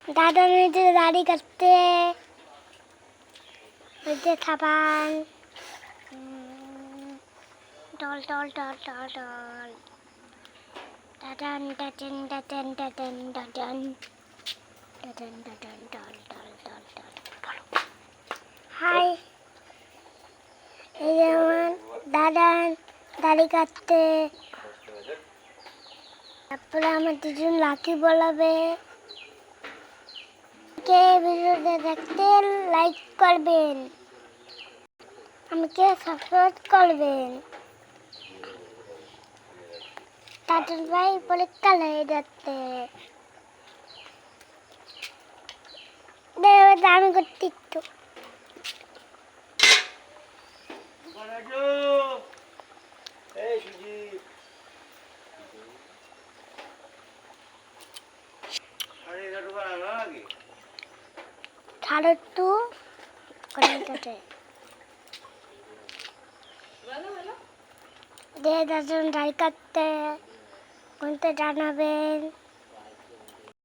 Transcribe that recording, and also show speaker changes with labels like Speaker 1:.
Speaker 1: দাদা নিজে দাড়ি কাটতে সাবান ডল ডল ডল ডল ডল দাদান দাদান দাদান দাদান দাদান দাদান দাদান ডল ডল ডল ডল। হাই, এই যেমন দাদান দাড়ি কাটতে, তারপরে আমার দুজন লাকি বলাবে। কে ভিডিওটা দেখতে লাইক করবেন, আমাকে সাবস্ক্রাইব করবেন। দাদুন ভাই পরীক্ষা লেগে যাচ্ছে, আমি করতে একটু ছাড়ো তো দাদুন দাড়ি কাটতে কোনটা জানাবেন।